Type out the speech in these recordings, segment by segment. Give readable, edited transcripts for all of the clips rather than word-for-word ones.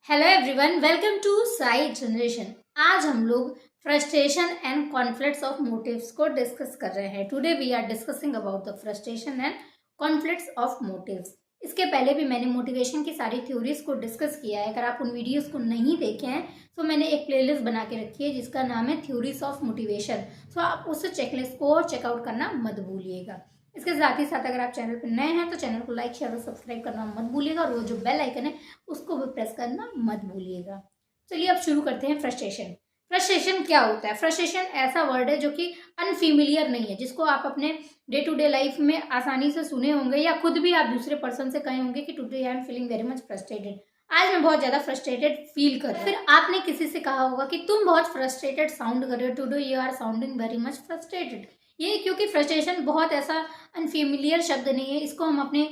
Hello everyone, welcome to psy generation. आज हम लोग frustration and conflicts of motives को डिस्कस कर रहे हैं। Today we are discussing about the frustration and conflicts of motives. इसके पहले भी मैंने मोटिवेशन की सारी थ्योरीज को डिस्कस किया है। अगर आप उन वीडियोस को नहीं देखे हैं तो मैंने एक प्लेलिस्ट बना के रखी है जिसका नाम है थ्योरीज ऑफ मोटिवेशन। सो आप उस चेकलिस्ट को चेकआउट करना मत भूलिएगा। इसके साथ ही साथ अगर आप चैनल पर नए हैं तो चैनल को लाइक शेयर और सब्सक्राइब करना मत भूलिएगा और वो जो बेल आइकन है उसको भी प्रेस करना मत भूलिएगा। चलिए अब शुरू करते हैं। फ्रस्ट्रेशन क्या होता है? फ्रस्ट्रेशन ऐसा वर्ड है जो कि अनफेमिलियर नहीं है, जिसको आप अपने डे टू डे लाइफ में आसानी से सुने होंगे या खुद भी आप दूसरे पर्सन से कहे होंगे कि today I am feeling very much frustrated. आज मैं बहुत ज्यादा फ्रस्ट्रेटेड फील कर रही हूँ। फिर आपने किसी से कहा होगा कि तुम बहुत फ्रस्ट्रेटेड साउंड कर रहे हो, today you are sounding very much frustrated. ये क्योंकि फ्रस्ट्रेशन बहुत ऐसा अनफेमिलियर शब्द नहीं है, इसको हम अपने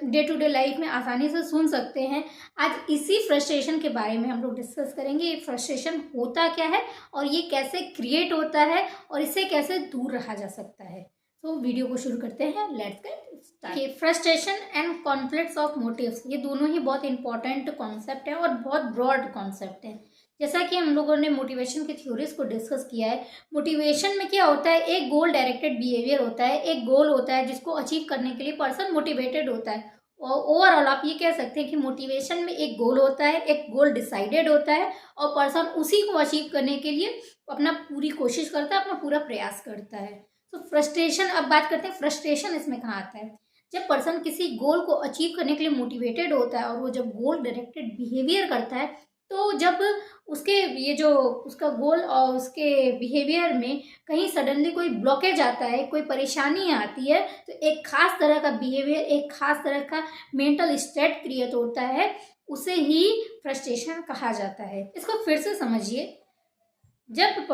डे टू डे लाइफ में आसानी से सुन सकते हैं। आज इसी फ्रस्ट्रेशन के बारे में हम लोग डिस्कस करेंगे। ये फ्रस्ट्रेशन होता क्या है और ये कैसे क्रिएट होता है और इससे कैसे दूर रहा जा सकता है। तो वीडियो को शुरू करते हैं। Let's get start. Frustration and conflicts of motives, ये दोनों ही बहुत इंपॉर्टेंट कॉन्सेप्ट है और बहुत ब्रॉड कॉन्सेप्ट है। जैसा कि हम लोगों ने मोटिवेशन की थ्योरीज को डिस्कस किया है, मोटिवेशन में क्या होता है, एक गोल डायरेक्टेड बिहेवियर होता है, एक गोल होता है जिसको अचीव करने के लिए पर्सन मोटिवेटेड होता है। और ओवरऑल आप ये कह सकते हैं कि मोटिवेशन में एक गोल होता है, एक गोल डिसाइडेड होता है और पर्सन उसी को अचीव करने के लिए अपना पूरी कोशिश करता है, अपना पूरा प्रयास करता है। तो फ्रस्ट्रेशन, अब बात करते हैं फ्रस्ट्रेशन इसमें कहाँ आता है। जब पर्सन किसी गोल को अचीव करने के लिए मोटिवेटेड होता है और वो जब गोल डायरेक्टेड बिहेवियर करता है, तो जब उसके ये जो उसका गोल और उसके बिहेवियर में कहीं सडनली कोई ब्लॉकेज आता है, कोई परेशानी आती है, तो एक खास तरह का बिहेवियर, एक खास तरह का मेंटल स्टेट क्रिएट होता है, उसे ही फ्रस्ट्रेशन कहा जाता है। इसको फिर से समझिए। जब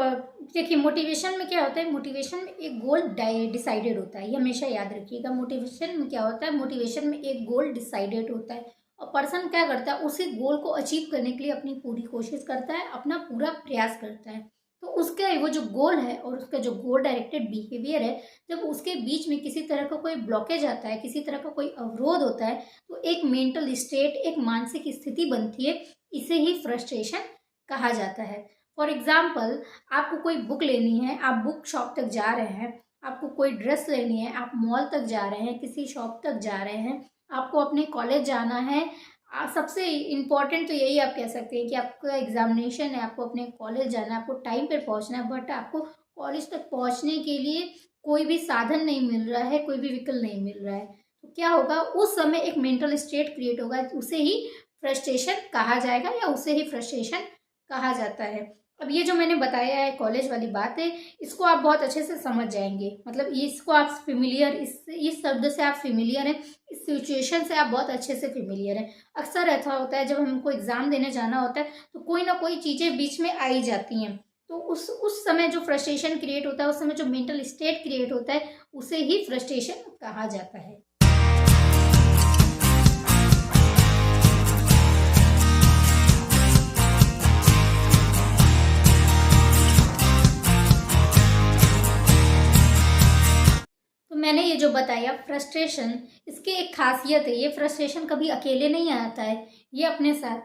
देखिए मोटिवेशन में क्या होता है, मोटिवेशन में एक गोल डिसाइडेड होता है, ये हमेशा याद रखिएगा। मोटिवेशन में क्या होता है, मोटिवेशन में एक गोल डिसाइडेड होता है और पर्सन क्या करता है, उसी गोल को अचीव करने के लिए अपनी पूरी कोशिश करता है, अपना पूरा प्रयास करता है। तो उसका वो जो गोल है और उसका जो गोल डायरेक्टेड बिहेवियर है, जब उसके बीच में किसी तरह का कोई ब्लॉकेज आता है, किसी तरह का कोई अवरोध होता है, तो एक मेंटल स्टेट, एक मानसिक स्थिति बनती है। इसे ही फ्रस्ट्रेशन कहा जाता है। फॉर एग्जाम्पल, आपको कोई बुक लेनी है, आप बुक शॉप तक जा रहे हैं, आपको कोई ड्रेस लेनी है, आप मॉल तक जा रहे हैं, किसी शॉप तक जा रहे हैं, आपको अपने कॉलेज जाना है। सबसे इम्पॉर्टेंट तो यही आप कह सकते हैं कि आपका एग्जामिनेशन है, आपको अपने कॉलेज जाना है, आपको टाइम पर पहुंचना है, बट आपको कॉलेज तक पहुंचने के लिए कोई भी साधन नहीं मिल रहा है, कोई भी व्हीकल नहीं मिल रहा है। तो क्या होगा, उस समय एक मेंटल स्टेट क्रिएट होगा, उसे ही फ्रस्ट्रेशन कहा जाएगा या उसे ही फ्रस्ट्रेशन कहा जाता है। अब ये जो मैंने बताया है कॉलेज वाली बात है, इसको आप बहुत अच्छे से समझ जाएंगे। मतलब इसको आप फेमिलियर, इस शब्द से आप फेमिलियर हैं, इस सिचुएशन से आप बहुत अच्छे से फेमिलियर हैं। अक्सर ऐसा होता है जब हमको एग्जाम देने जाना होता है तो कोई ना कोई चीज़ें बीच में आई जाती हैं, तो उस समय जो फ्रस्ट्रेशन क्रिएट होता है, उस समय जो मेंटल स्टेट क्रिएट होता है, उसे ही फ्रस्ट्रेशन कहा जाता है। मैंने ये जो बताया फ्रस्ट्रेशन, इसकी एक खासियत है, ये फ्रस्ट्रेशन कभी अकेले नहीं आता है, ये अपने साथ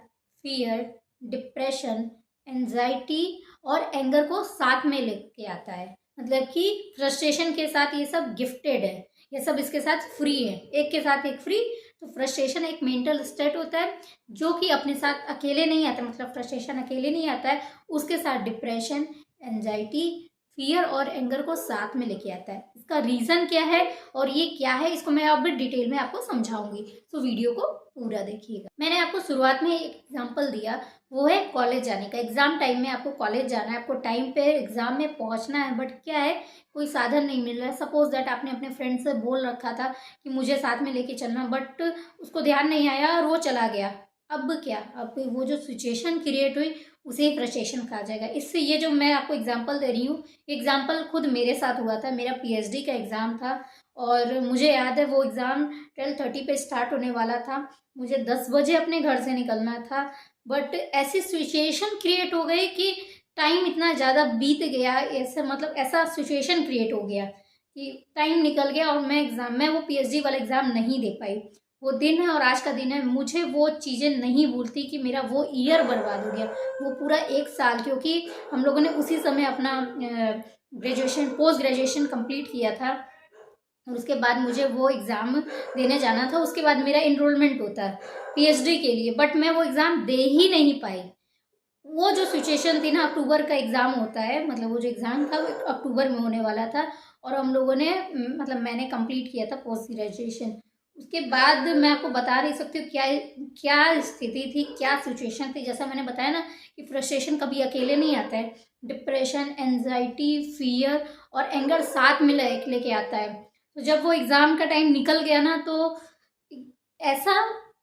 फियर, डिप्रेशन, एंजाइटी और एंगर को साथ में लेके आता है। मतलब कि फ्रस्ट्रेशन के साथ ये सब गिफ्टेड है, ये सब इसके साथ फ्री है, एक के साथ एक फ्री। तो फ्रस्ट्रेशन एक मेंटल स्टेट होता है जो कि अपने साथ अकेले नहीं आता, मतलब फ्रस्ट्रेशन अकेले नहीं आता है, उसके साथ डिप्रेशन, एंजाइटी, फियर और एंगर को साथ में लेके आता है। इसका रीज़न क्या है और ये क्या है, इसको मैं अब डिटेल में आपको समझाऊंगी, तो वीडियो को पूरा देखिएगा। मैंने आपको शुरुआत में एक एग्जांपल दिया, वो है कॉलेज जाने का। एग्जाम टाइम में आपको कॉलेज जाना है, आपको टाइम पे एग्जाम में पहुंचना है, बट क्या है, कोई साधन नहीं मिल रहा है। सपोज दैट आपने अपने फ्रेंड से बोल रखा था कि मुझे साथ में लेके चलना, बट उसको ध्यान नहीं आया और वो चला गया। अब क्या, अब वो जो सिचुएशन क्रिएट हुई उसे फ्रस्ट्रेशन कहा जाएगा। इससे ये जो मैं आपको एग्जांपल दे रही हूँ, एग्जांपल खुद मेरे साथ हुआ था। मेरा पीएचडी का एग्ज़ाम था और मुझे याद है वो एग्ज़ाम 12:30 पे स्टार्ट होने वाला था, मुझे 10 बजे अपने घर से निकलना था। बट ऐसी सिचुएशन क्रिएट हो गई कि टाइम इतना ज़्यादा बीत गया, ऐसा मतलब ऐसा सिचुएशन क्रिएट हो गया कि टाइम निकल गया और मैं वो पीएचडी वाला एग्ज़ाम नहीं दे पाई। वो दिन है और आज का दिन है, मुझे वो चीज़ें नहीं भूलती कि मेरा वो ईयर बर्बाद हो गया, वो पूरा 1 साल, क्योंकि हम लोगों ने उसी समय अपना ग्रेजुएशन पोस्ट ग्रेजुएशन कंप्लीट किया था और उसके बाद मुझे वो एग्ज़ाम देने जाना था। उसके बाद मेरा इनरोलमेंट होता है पीएचडी के लिए, बट मैं वो एग्ज़ाम दे ही नहीं पाई। वो जो सिचुएशन थी ना, अक्टूबर का एग्ज़ाम होता है, मतलब वो जो एग्ज़ाम था वो अक्टूबर में होने वाला था और हम लोगों ने मतलब मैंने कंप्लीट किया था पोस्ट ग्रेजुएशन। उसके बाद मैं आपको बता नहीं सकती हूँ क्या क्या स्थिति थी, क्या सिचुएशन थी। जैसा मैंने बताया ना कि फ्रस्ट्रेशन कभी अकेले नहीं आता है, डिप्रेशन, एंजाइटी, फियर और एंगर साथ मिला एक लेके आता है। तो जब वो एग्ज़ाम का टाइम निकल गया ना, तो ऐसा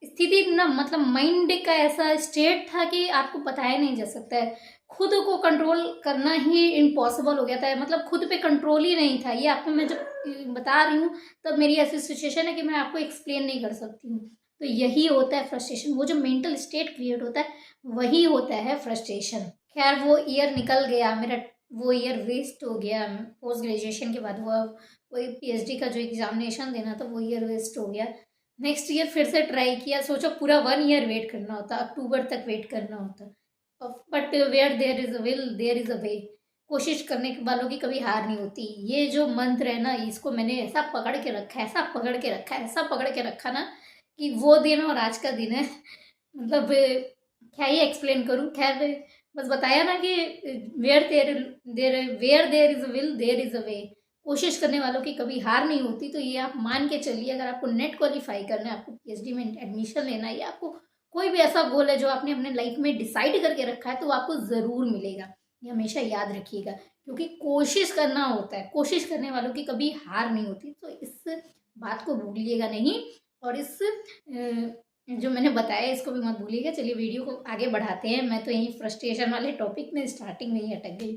स्थिति ना, मतलब माइंड का ऐसा स्टेट था कि आपको बताया नहीं जा सकता है। खुद को कंट्रोल करना ही इम्पॉसिबल हो गया था, मतलब खुद पे कंट्रोल ही नहीं था। ये आपको मैं जब बता रही हूँ तब मेरी ऐसी सिचुएशन है कि मैं आपको एक्सप्लेन नहीं कर सकती हूँ। तो यही होता है फ्रस्ट्रेशन, वो जो मेंटल स्टेट क्रिएट होता है वही होता है फ्रस्ट्रेशन। खैर वो ईयर निकल गया मेरा, वो ईयर वेस्ट हो गया। पोस्ट ग्रेजुएशन के बाद वो पीएचडी का जो एग्जामिनेशन देना था वो ईयर वेस्ट हो गया। नेक्स्ट ईयर फिर से ट्राई किया, सोचो पूरा 1 ईयर वेट करना होता, अक्टूबर तक वेट करना होता। But where there is a will there is a way. कोशिश करने के वालों की कभी हार नहीं होती। ये जो मंत्र है ना, इसको मैंने ऐसा पकड़ के रखा है, ऐसा पकड़ के रखा है, ऐसा पकड़ के रखा ना कि वो दिन और आज का दिन है। मतलब क्या ही एक्सप्लेन करूँ। खैर बस बताया ना कि where there is a will there is a way. कोशिश करने वालों की कभी हार नहीं होती। तो ये आप मान के चलिए, अगर आपको नेट क्वालिफाई करना है, आपको पीएचडी में एडमिशन लेना है, या आपको कोई भी ऐसा गोल है जो आपने अपने लाइफ में डिसाइड करके रखा है, तो आपको ज़रूर मिलेगा। ये हमेशा याद रखिएगा, क्योंकि कोशिश करना होता है, कोशिश करने वालों की कभी हार नहीं होती। तो इस बात को भूलिएगा नहीं, और इस जो मैंने बताया इसको भी मत भूलिएगा। चलिए वीडियो को आगे बढ़ाते हैं। मैं तो यहीं फ्रस्ट्रेशन वाले टॉपिक में स्टार्टिंग में ही अटक गई।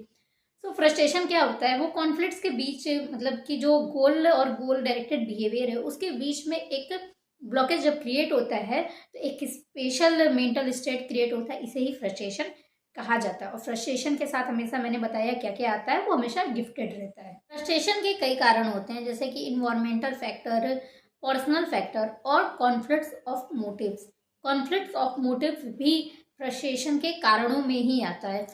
तो फ्रस्ट्रेशन क्या होता है, वो कॉन्फ्लिक्ट्स के बीच, मतलब कि जो गोल और गोल डायरेक्टेड बिहेवियर है उसके बीच में एक ब्लॉकेज जब क्रिएट होता है, तो एक स्पेशल मेंटल स्टेट क्रिएट होता है। इसे ही फ्रस्ट्रेशन कहा जाता है। और फ्रस्ट्रेशन के साथ हमेशा मैंने बताया क्या क्या आता है, वो हमेशा गिफ्टेड रहता है। फ्रस्ट्रेशन के कई कारण होते हैं, जैसे कि इन्वायरमेंटल फैक्टर, पर्सनल फैक्टर और conflicts of motives. Conflicts of motives भी फ्रस्ट्रेशन के कारणों में ही आता है।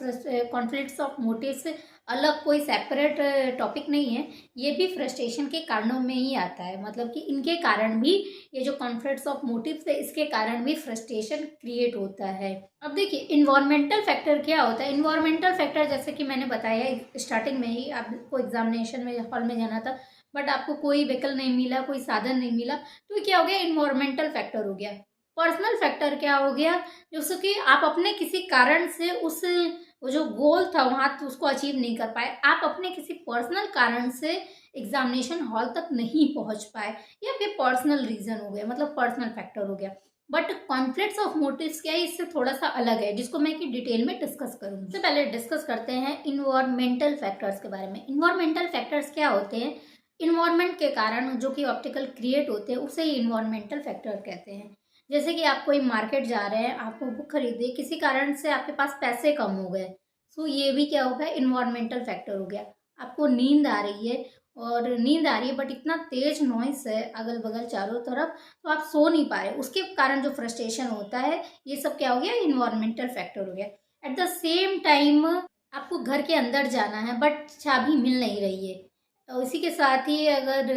कॉन्फ्लिक्ट्स ऑफ मोटिव्स अलग कोई सेपरेट टॉपिक नहीं है, ये भी फ्रस्ट्रेशन के कारणों में ही आता है। मतलब कि इनके कारण भी, ये जो कॉन्फ्लिक्ट्स ऑफ मोटिव्स है इसके कारण भी फ्रस्ट्रेशन क्रिएट होता है। अब देखिए इन्वायरमेंटल फैक्टर क्या होता है। इन्वायरमेंटल फैक्टर जैसे कि मैंने बताया स्टार्टिंग में ही, आपको एग्जामिनेशन में हॉल में जाना था बट आपको कोई व्हीकल नहीं मिला, कोई साधन नहीं मिला, तो क्या हो गया, इन्वायरमेंटल फैक्टर हो गया। पर्सनल फैक्टर क्या हो गया, जैसे कि आप अपने किसी कारण से उस वो जो गोल था वहाँ तो उसको अचीव नहीं कर पाए, आप अपने किसी पर्सनल कारण से एग्जामिनेशन हॉल तक नहीं पहुँच पाए, या फिर पर्सनल रीजन हो गया, मतलब पर्सनल फैक्टर हो गया। बट कॉन्फ्लिक्ट्स ऑफ मोटिव्स क्या है, इससे थोड़ा सा अलग है, जिसको मैं कि डिटेल में डिस्कस करूँगी। सबसे पहले डिस्कस करते हैं इन्वायरमेंटल फैक्टर्स के बारे में। इन्वायरमेंटल फैक्टर्स क्या होते हैं, इन्वायरमेंट के कारण जो कि ऑप्टिकल क्रिएट होते हैं उसे ही इन्वायरमेंटल फैक्टर कहते हैं। जैसे कि आप कोई मार्केट जा रहे हैं, आपको बुक खरीदे, किसी कारण से आपके पास पैसे कम हो गए, तो ये भी क्या हो गया, इन्वायरमेंटल फैक्टर हो गया। आपको नींद आ रही है, और नींद आ रही है बट इतना तेज नॉइस है अगल बगल चारों तरफ, तो आप सो नहीं पा रहे, उसके कारण जो फ्रस्ट्रेशन होता है, ये सब क्या हो गया, इन्वायरमेंटल फैक्टर हो गया। एट द सेम टाइम आपको घर के अंदर जाना है बट चाबी मिल नहीं रही है। तो इसी के साथ ही अगर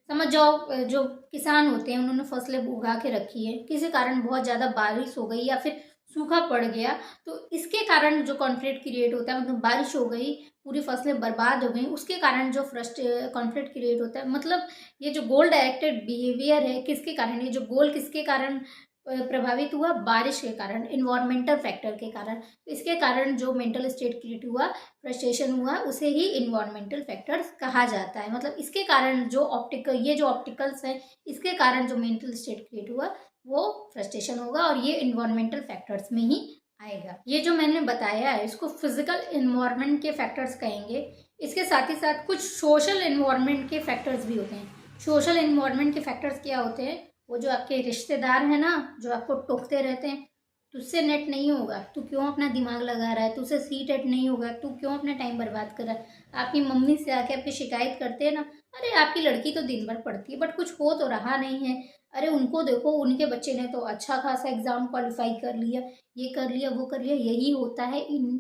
समझ जाओ, जो किसान होते हैं उन्होंने फसलें उगा के रखी है, किसी कारण बहुत ज़्यादा बारिश हो गई या फिर सूखा पड़ गया, तो इसके कारण जो कॉन्फ्लिक्ट क्रिएट होता है, मतलब बारिश हो गई, पूरी फसलें बर्बाद हो गई, उसके कारण जो कॉन्फ्लिक्ट क्रिएट होता है। मतलब ये जो गोल डायरेक्टेड बिहेवियर है, किसके कारण, ये जो गोल किसके कारण प्रभावित हुआ, बारिश के कारण, इन्वायरमेंटल फैक्टर के कारण। तो इसके कारण जो मेंटल स्टेट क्रिएट हुआ, फ्रस्ट्रेशन हुआ, उसे ही इन्वायरमेंटल फैक्टर्स कहा जाता है। मतलब इसके कारण जो ये जो ऑप्टिकल्स है, इसके कारण जो मेंटल स्टेट क्रिएट हुआ वो फ्रस्ट्रेशन होगा, और ये इन्वायरमेंटल फैक्टर्स में ही आएगा। ये जो मैंने बताया है इसको फिजिकल इन्वायरमेंट के फैक्टर्स कहेंगे। इसके साथ ही साथ कुछ सोशल इन्वायरमेंट के फैक्टर्स भी होते हैं। सोशल इन्वायरमेंट के फैक्टर्स क्या होते हैं, वो जो आपके रिश्तेदार हैं ना, जो आपको टोकते रहते हैं, तुझसे नेट नहीं होगा, तू क्यों अपना दिमाग लगा रहा है, तुझसे सी टेट नहीं होगा, तू क्यों अपना टाइम बर्बाद कर रहा है। आपकी मम्मी से आके आपकी शिकायत करते हैं ना, अरे आपकी लड़की तो दिन भर पढ़ती है बट कुछ हो तो रहा नहीं है। अरे उनको देखो, उनके बच्चे ने तो अच्छा खासा एग्जाम क्वालिफाई कर लिया, ये कर लिया, वो कर लिया। यही होता है इन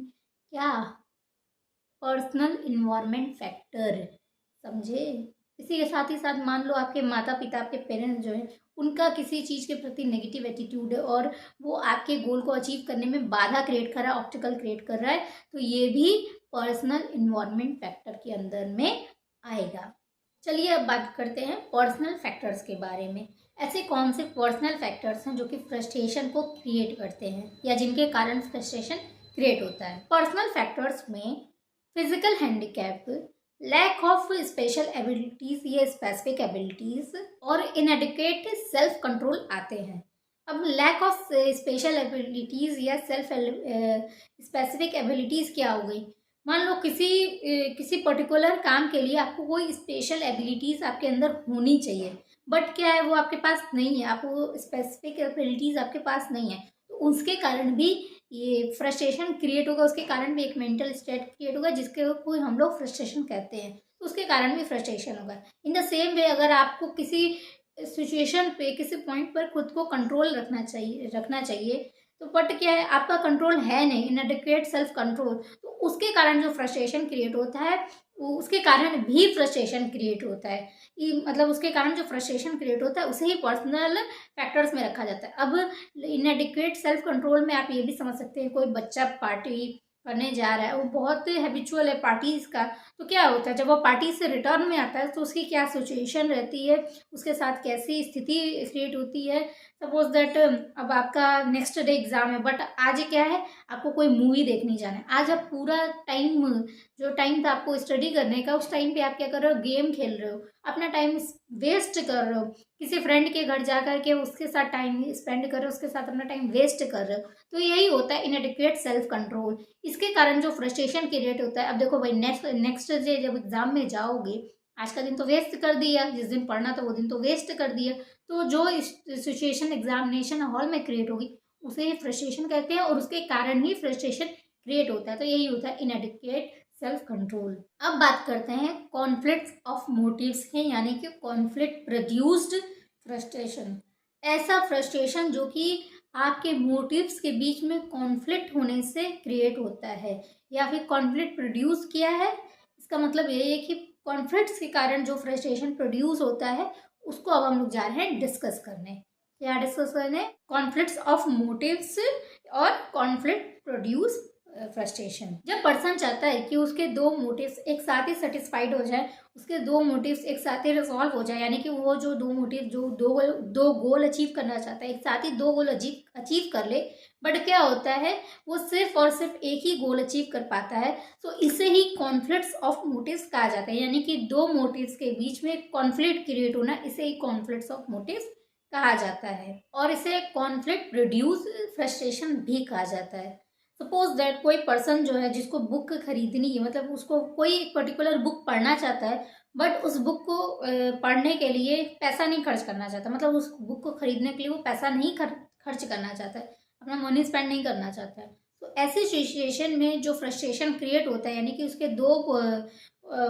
क्या, पर्सनल इन्वायरमेंट फैक्टर, समझे। इसी के साथ ही साथ मान लो आपके माता पिता, आपके पेरेंट्स जो है, उनका किसी चीज़ के प्रति नेगेटिव एटीट्यूड है और वो आपके गोल को अचीव करने में बाधा क्रिएट कर रहा है, ऑब्स्टिकल क्रिएट कर रहा है, तो ये भी पर्सनल इन्वायरमेंट फैक्टर के अंदर में आएगा। चलिए अब बात करते हैं पर्सनल फैक्टर्स के बारे में। ऐसे कौन से पर्सनल फैक्टर्स हैं जो कि फ्रस्ट्रेशन को क्रिएट करते हैं या जिनके कारण फ्रस्ट्रेशन क्रिएट होता है। पर्सनल फैक्टर्स में physical handicap, lack of special abilities या स्पेसिफिक एबिलिटीज और इनएडिक्वेट सेल्फ कंट्रोल आते हैं। अब लैक ऑफ स्पेशल एबिलिटीज या सेल्फ स्पेसिफिक एबिलिटीज क्या हो गई। मान लो किसी पर्टिकुलर काम के लिए आपको कोई स्पेशल एबिलिटीज आपके अंदर होनी चाहिए, बट क्या है वो आपके पास नहीं है, आपको स्पेसिफिक एबिलिटीज आपके पास नहीं है, तो उसके कारण भी ये फ्रस्ट्रेशन क्रिएट होगा। उसके कारण भी एक मेंटल स्टेट क्रिएट होगा जिसके को हम लोग फ्रस्ट्रेशन कहते हैं, तो उसके कारण भी फ्रस्ट्रेशन होगा। इन द सेम वे अगर आपको किसी सिचुएशन पे, किसी पॉइंट पर खुद को कंट्रोल रखना चाहिए तो बट क्या है, आपका कंट्रोल है नहीं, इनएडिक्वेट सेल्फ कंट्रोल, तो उसके कारण जो फ्रस्ट्रेशन क्रिएट होता है, उसके कारण भी फ्रस्ट्रेशन क्रिएट होता है। मतलब उसके कारण जो फ्रस्ट्रेशन क्रिएट होता है उसे ही पर्सनल फैक्टर्स में रखा जाता है। अब इनएडिक्वेट सेल्फ कंट्रोल में आप ये भी समझ सकते हैं, कोई बच्चा पार्टी करने जा रहा है, वो बहुत हैबिचुअल है पार्टीज का, तो क्या होता है जब वो पार्टी से रिटर्न में आता है तो उसकी क्या सिचुएशन रहती है, उसके साथ कैसी स्थिति क्रिएट होती है। सपोज दैट अब आपका नेक्स्ट डे एग्जाम है, बट आज क्या है, आपको कोई मूवी देखने जाना है। आज आप पूरा टाइम, जो टाइम था आपको स्टडी करने का, उस टाइम पे आप क्या कर रहे हो, गेम खेल रहे हो, अपना टाइम वेस्ट कर रहे हो, किसी फ्रेंड के घर जा कर के उसके साथ टाइम स्पेंड कर रहे हो, उसके साथ अपना टाइम वेस्ट कर रहे हो। तो यही होता है इनएडिक्वेट सेल्फ कंट्रोल। इसके कारण जो फ्रस्ट्रेशन क्रिएट होता है। अब देखो भाई, नेक्स्ट डे जब एग्जाम में जाओगे, आज का दिन तो वेस्ट कर दिया, जिस दिन पढ़ना था वो दिन तो वेस्ट कर दिया, तो जो सिचुएशन एग्जामिनेशन हॉल में क्रिएट होगी उसे ही फ्रस्ट्रेशन कहते हैं और उसके कारण ही फ्रस्ट्रेशन क्रिएट होता है। तो यही होता है इनएडिक्वेट सेल्फ कंट्रोल। अब बात करते हैं कॉन्फ्लिक्ट्स ऑफ मोटिव्स के, यानी कि कॉन्फ्लिक्ट प्रोड्यूस्ड फ्रस्ट्रेशन। ऐसा फ्रस्ट्रेशन जो कि आपके मोटिव्स के बीच में कॉन्फ्लिक्ट होने से क्रिएट होता है या फिर कॉन्फ्लिक्ट प्रोड्यूस किया है। इसका मतलब यही है कि कॉन्फ्लिक्ट्स के कारण जो फ्रस्ट्रेशन प्रोड्यूस होता है उसको अब हम लोग जा रहे हैं डिस्कस करने। क्या डिस्कस करने? कॉन्फ्लिक्ट्स ऑफ मोटिव्स और कॉन्फ्लिक्ट प्रोड्यूस फ्रस्ट्रेशन। जब पर्सन चाहता है कि उसके दो मोटिव्स एक साथ ही सेटिस्फाइड हो जाए, उसके दो मोटिव्स एक साथ ही रिजॉल्व हो जाए, यानी कि वो जो दो मोटिव, जो दो गोल अचीव करना चाहता है, एक साथ ही दो गोल अचीव कर ले, बट क्या होता है वो सिर्फ और सिर्फ एक ही गोल अचीव कर पाता है, तो इसे ही कॉन्फ्लिक्ट्स ऑफ मोटिव्स कहा जाता है। यानी कि दो मोटिव्स के बीच में कॉन्फ्लिक्ट क्रिएट होना, इसे ही कॉन्फ्लिक्ट्स ऑफ मोटिव्स कहा जाता है और इसे कॉन्फ्लिक्ट प्रोड्यूस फ्रस्ट्रेशन भी कहा जाता है। सपोज दैट कोई पर्सन जो है जिसको बुक खरीदनी है, मतलब उसको कोई एक पर्टिकुलर बुक पढ़ना चाहता है, बट उस बुक को पढ़ने के लिए पैसा नहीं खर्च करना चाहता, मतलब उस बुक को खरीदने के लिए वो पैसा नहीं खर्च करना चाहता है, अपना मनी स्पेंड नहीं करना चाहता है। तो ऐसी सिचुएशन में जो फ्रस्ट्रेशन क्रिएट होता है, यानी कि उसके दो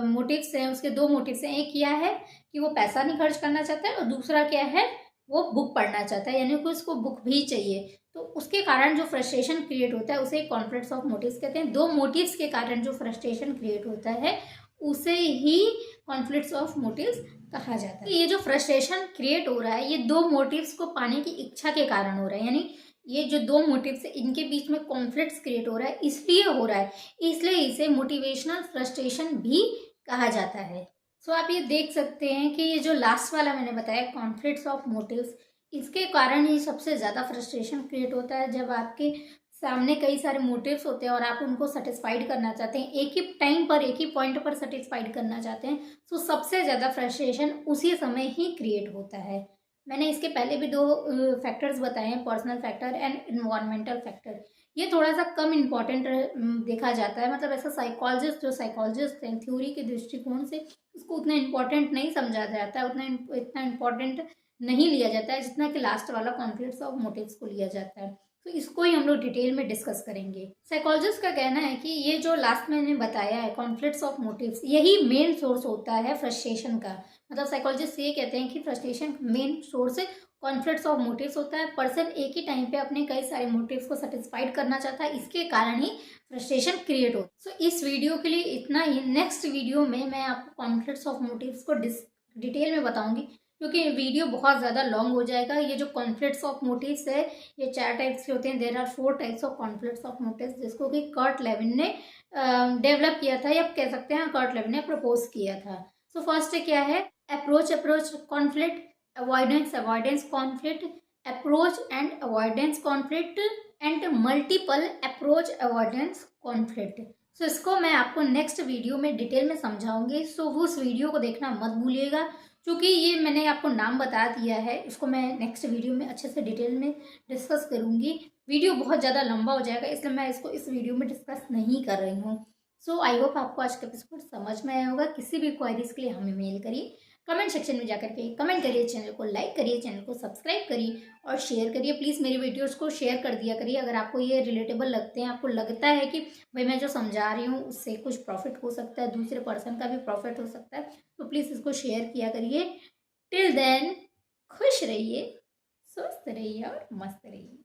मोटिव्स हैं, उसके दो मोटिव्स हैं। एक क्या है कि वो पैसा नहीं खर्च करना चाहता है और दूसरा क्या है, वो बुक पढ़ना चाहता है, यानी कि उसको बुक भी चाहिए। तो उसके कारण जो फ्रस्ट्रेशन क्रिएट होता है उसे कॉन्फ्लिक्ट्स ऑफ मोटिव्स कहते हैं। दो मोटिव्स के कारण जो फ्रस्ट्रेशन क्रिएट होता है उसे ही कॉन्फ्लिक्ट्स ऑफ मोटिव्स कहा जाता है। तो ये जो फ्रस्ट्रेशन क्रिएट हो रहा है ये दो मोटिव्स को पाने की इच्छा के कारण हो रहा है, यानी ये जो दो मोटिव्स है इनके बीच में कॉन्फ्लिक्ट्स क्रिएट हो रहा है, इसलिए हो रहा है, इसलिए इसे मोटिवेशनल फ्रस्ट्रेशन भी कहा जाता है। सो आप ये देख सकते हैं कि ये जो लास्ट वाला मैंने बताया कॉन्फ्लिक्ट्स ऑफ मोटिव्स, इसके कारण ही सबसे ज़्यादा फ्रस्ट्रेशन क्रिएट होता है। जब आपके सामने कई सारे मोटिव्स होते हैं और आप उनको सेटिस्फाइड करना चाहते हैं, एक ही टाइम पर एक ही पॉइंट पर सेटिस्फाइड करना चाहते हैं, तो सबसे ज़्यादा फ्रस्ट्रेशन उसी समय ही क्रिएट होता है। मैंने इसके पहले भी दो फैक्टर्स बताए हैं, personal factor and environmental factor. ये थोड़ा सा कम इम्पॉर्टेंट देखा जाता है, मतलब ऐसा साइकोलॉजिस्ट हैं थ्योरी के दृष्टिकोण से इसको उतना इम्पोर्टेंट नहीं समझा जाता है, इतना इम्पोर्टेंट नहीं लिया जाता है जितना कि लास्ट वाला कॉन्फ्लिक्ट्स ऑफ मोटिव्स को लिया जाता है। तो इसको ही हम लोग डिटेल में डिस्कस करेंगे। साइकोलॉजिस्ट का कहना है कि ये जो लास्ट में मैंने बताया है कॉन्फ्लिक्ट्स ऑफ मोटिव्स, यही मेन सोर्स होता है फ्रस्ट्रेशन का। मतलब साइकोलॉजिस्ट ये कहते हैं कि frustration main source conflicts of motives होता है। पर्सन एक ही टाइम पे अपने कई सारे मोटिव्स को सेटिस्फाइड करना चाहता है, इसके कारण ही फ्रस्ट्रेशन क्रिएट होता है। सो इस वीडियो के लिए इतना ही। नेक्स्ट वीडियो में मैं आपको कॉन्फ्लिक्ट्स ऑफ मोटिव्स को डिटेल में बताऊंगी, क्योंकि वीडियो बहुत ज़्यादा लॉन्ग हो जाएगा। ये जो कॉन्फ्लिक्ट्स ऑफ मोटिव्स है ये 4 टाइप्स के होते हैं। There are 4 types of conflicts of motives, जिसको कि कर्ट लेविन ने डेवलप किया था, या कह सकते हैं कर्ट लेविन ने प्रपोज किया था। सो फर्स्ट क्या है, approach conflict, avoidance conflict, approach and avoidance conflict and multiple approach avoidance conflict. So इसको मैं आपको नेक्स्ट वीडियो में डिटेल में समझाऊंगी। सो उस वीडियो को देखना मत भूलिएगा, क्योंकि ये मैंने आपको नाम बता दिया है, इसको मैं नेक्स्ट वीडियो में अच्छे से डिटेल में डिस्कस करूंगी। वीडियो बहुत ज़्यादा लंबा हो जाएगा, इसलिए मैं इसको इस वीडियो में डिस्कस नहीं कर रही हूँ। सो आई होप आपको आज का एपिसोड समझ में आया होगा। किसी भी क्वारीज के लिए हमें मेल करिए, कमेंट सेक्शन में जाकर के कमेंट करिए, चैनल को लाइक करिए, चैनल को सब्सक्राइब करिए और शेयर करिए। प्लीज़ मेरी वीडियोस को शेयर कर दिया करिए अगर आपको ये रिलेटेबल लगते हैं, आपको लगता है कि भाई मैं जो समझा रही हूँ उससे कुछ प्रॉफिट हो सकता है, दूसरे पर्सन का भी प्रॉफिट हो सकता है, तो प्लीज़ इसको शेयर किया करिए। टिल देन खुश रहिए, स्वस्थ रहिए और मस्त रहिए।